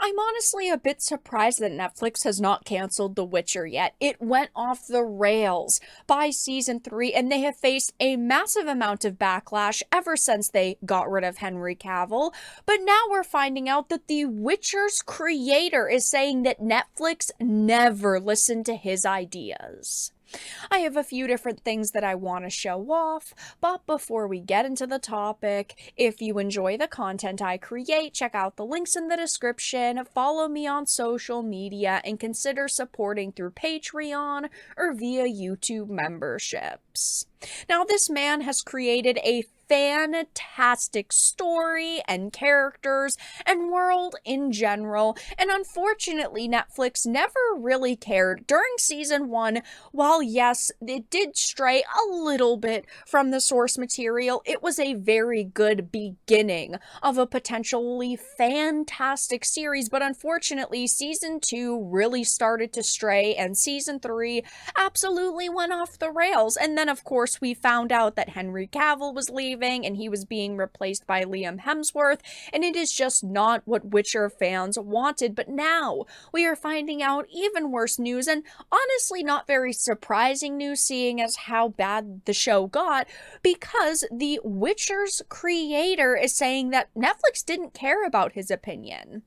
I'm honestly a bit surprised that Netflix has not canceled The Witcher yet. It went off the rails by season 3, and they have faced a massive amount of backlash ever since they got rid of Henry Cavill. But now we're finding out that The Witcher's creator is saying that Netflix never listened to his ideas. I have a few different things that I want to show off, but before we get into the topic, if you enjoy the content I create, check out the links in the description, follow me on social media, and consider supporting through Patreon or via YouTube memberships. Now, this man has created a fantastic story and characters and world in general, and unfortunately Netflix never really cared. During season 1, while yes, it did stray a little bit from the source material, it was a very good beginning of a potentially fantastic series, but unfortunately season 2 really started to stray, and season 3 absolutely went off the rails. And then of course we found out that Henry Cavill was leaving and he was being replaced by Liam Hemsworth, and it is just not what Witcher fans wanted. But now we are finding out even worse news, and honestly not very surprising news seeing as how bad the show got, because The Witcher's creator is saying that Netflix didn't care about his opinion.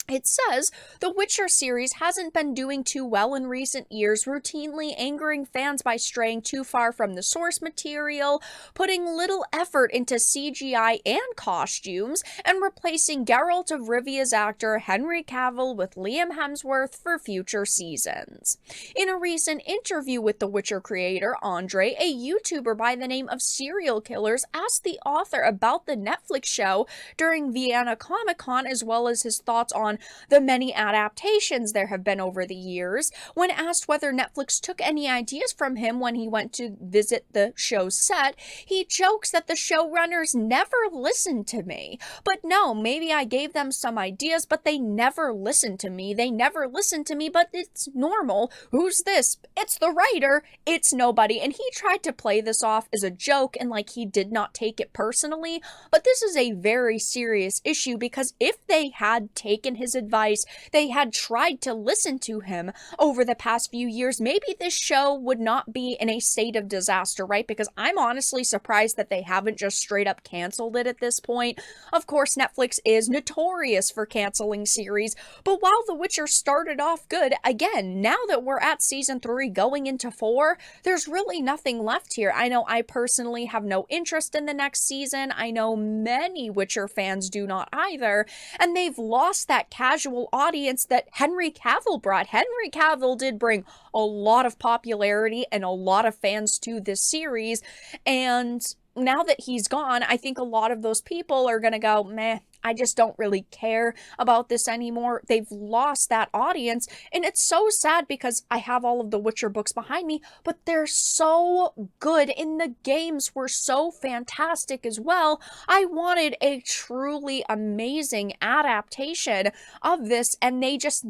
It says, the Witcher series hasn't been doing too well in recent years, routinely angering fans by straying too far from the source material, putting little effort into CGI and costumes, and replacing Geralt of Rivia's actor Henry Cavill with Liam Hemsworth for future seasons. In a recent interview with the Witcher creator, Andre, a YouTuber by the name of Serial Killers, asked the author about the Netflix show during Vienna Comic Con, as well as his thoughts on the many adaptations there have been over the years. When asked whether Netflix took any ideas from him when he went to visit the show's set, he jokes that the showrunners never listened to me. But no, maybe I gave them some ideas, but they never listened to me. They never listened to me, but it's normal. Who's this? It's the writer. It's nobody. And he tried to play this off as a joke and like he did not take it personally, but this is a very serious issue, because if they had taken his advice, they had tried to listen to him over the past few years, maybe this show would not be in a state of disaster, right? Because I'm honestly surprised that they haven't just straight up canceled it at this point. Of course, Netflix is notorious for canceling series, but while The Witcher started off good, again, now that we're at season 3 going into 4, there's really nothing left here. I know I personally have no interest in the next season. I know many Witcher fans do not either, and they've lost that casual audience that Henry Cavill brought. Henry Cavill did bring a lot of popularity and a lot of fans to this series, and now that he's gone, I think a lot of those people are gonna go, meh, I just don't really care about this anymore. They've lost that audience, and it's so sad because I have all of the Witcher books behind me, but they're so good, and the games were so fantastic as well. I wanted a truly amazing adaptation of this, and they just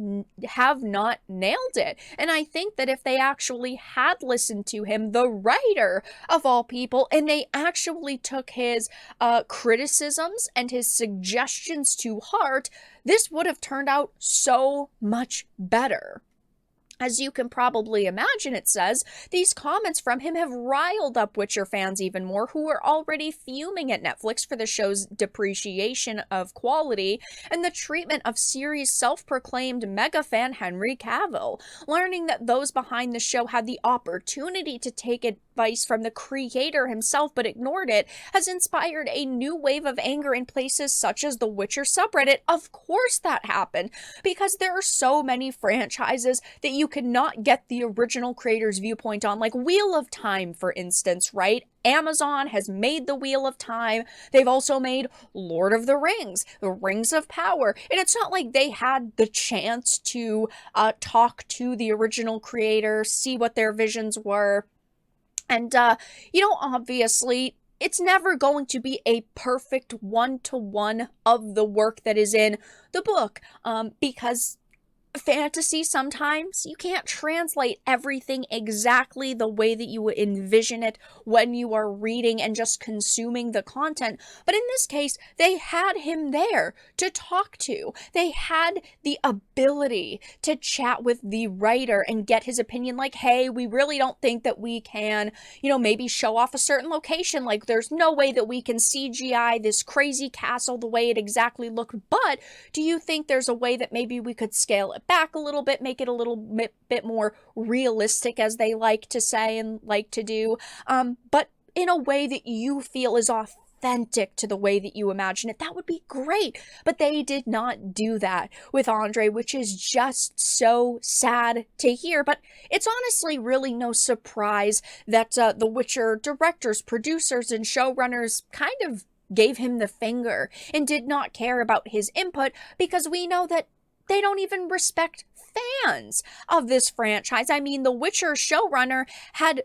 have not nailed it. And I think that if they actually had listened to him, the writer of all people, and they actually took his criticisms and his suggestions to heart, this would have turned out so much better. As you can probably imagine, it says, these comments from him have riled up Witcher fans even more, who are already fuming at Netflix for the show's depreciation of quality and the treatment of series' self-proclaimed mega fan Henry Cavill. Learning that those behind the show had the opportunity to take advice from the creator himself but ignored it has inspired a new wave of anger in places such as the Witcher subreddit. Of course that happened, because there are so many franchises that you could not get the original creator's viewpoint on, like Wheel of Time, for instance, right? Amazon has made the Wheel of Time. They've also made Lord of the Rings, the Rings of Power. And it's not like they had the chance to talk to the original creator, see what their visions were. And, obviously, it's never going to be a perfect one-to-one of the work that is in the book, because fantasy sometimes you can't translate everything exactly the way that you envision it when you are reading and just consuming the content. But in this case, they had him there to talk to. They had the ability to chat with the writer and get his opinion, like, hey, we really don't think that we can, maybe show off a certain location. Like, there's no way that we can CGI this crazy castle the way it exactly looked, but do you think there's a way that maybe we could scale it back a little bit, make it a little bit more realistic, as they like to say and like to do, but in a way that you feel is authentic to the way that you imagine it? That would be great. But they did not do that with Andre, which is just so sad to hear. But it's honestly really no surprise that The Witcher directors, producers, and showrunners kind of gave him the finger and did not care about his input, because we know that they don't even respect fans of this franchise. I mean, The Witcher showrunner had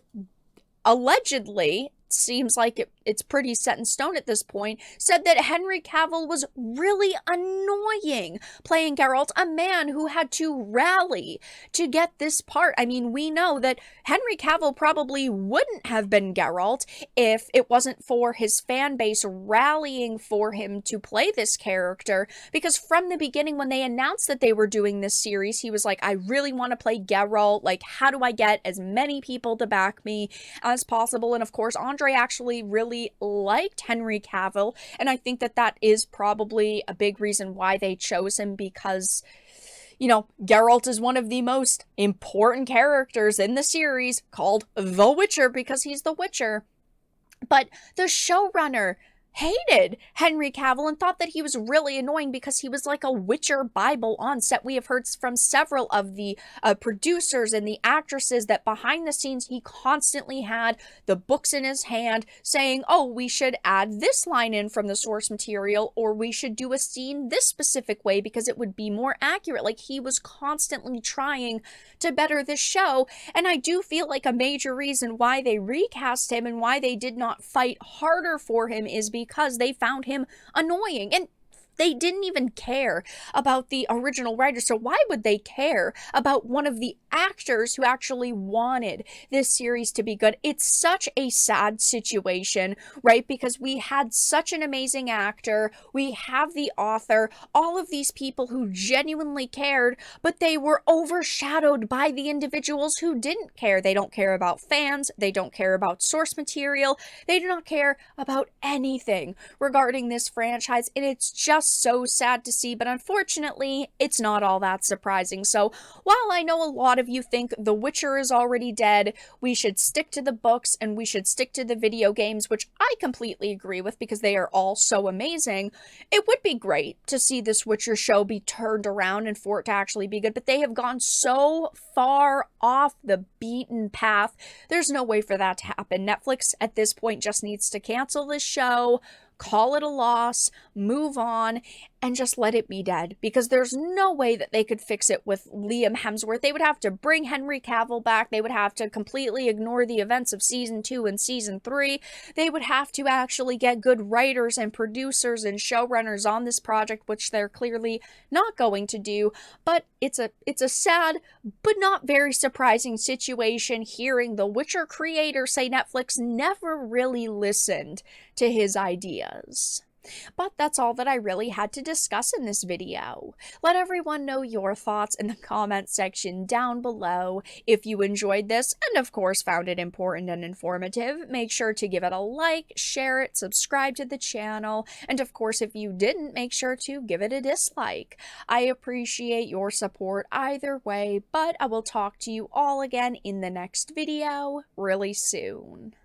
allegedly, seems like it's pretty set in stone at this point, said that Henry Cavill was really annoying playing Geralt, a man who had to rally to get this part. I mean, we know that Henry Cavill probably wouldn't have been Geralt if it wasn't for his fan base rallying for him to play this character, because from the beginning, when they announced that they were doing this series, he was like, I really want to play Geralt. Like, how do I get as many people to back me as possible? And of course, Andre actually really liked Henry Cavill, and I think that that is probably a big reason why they chose him, because Geralt is one of the most important characters in the series, called The Witcher, because he's the Witcher. But the showrunner hated Henry Cavill and thought that he was really annoying because he was like a Witcher Bible on set. We have heard from several of the producers and the actresses that behind the scenes he constantly had the books in his hand saying, oh, we should add this line in from the source material, or we should do a scene this specific way because it would be more accurate. Like, he was constantly trying to better the show, and I do feel like a major reason why they recast him and why they did not fight harder for him is because they found him annoying. And they didn't even care about the original writer, so why would they care about one of the actors who actually wanted this series to be good? It's such a sad situation, right? Because we had such an amazing actor, we have the author, all of these people who genuinely cared, but they were overshadowed by the individuals who didn't care. They don't care about fans, they don't care about source material, they do not care about anything regarding this franchise, and it's just so sad to see. But unfortunately, it's not all that surprising. So while I know a lot of you think The Witcher is already dead, we should stick to the books and we should stick to the video games, which I completely agree with because they are all so amazing, it would be great to see this Witcher show be turned around and for it to actually be good. But they have gone so far off the beaten path. There's no way for that to happen. Netflix at this point just needs to cancel this show, call it a loss, move on, and just let it be dead, because there's no way that they could fix it with Liam Hemsworth. They would have to bring Henry Cavill back. They would have to completely ignore the events of season 2 and season 3. They would have to actually get good writers and producers and showrunners on this project, which they're clearly not going to do. But it's a sad but not very surprising situation hearing the Witcher creator say Netflix never really listened to his ideas. But that's all that I really had to discuss in this video. Let everyone know your thoughts in the comment section down below. If you enjoyed this, and of course found it important and informative, make sure to give it a like, share it, subscribe to the channel, and of course if you didn't, make sure to give it a dislike. I appreciate your support either way, but I will talk to you all again in the next video really soon.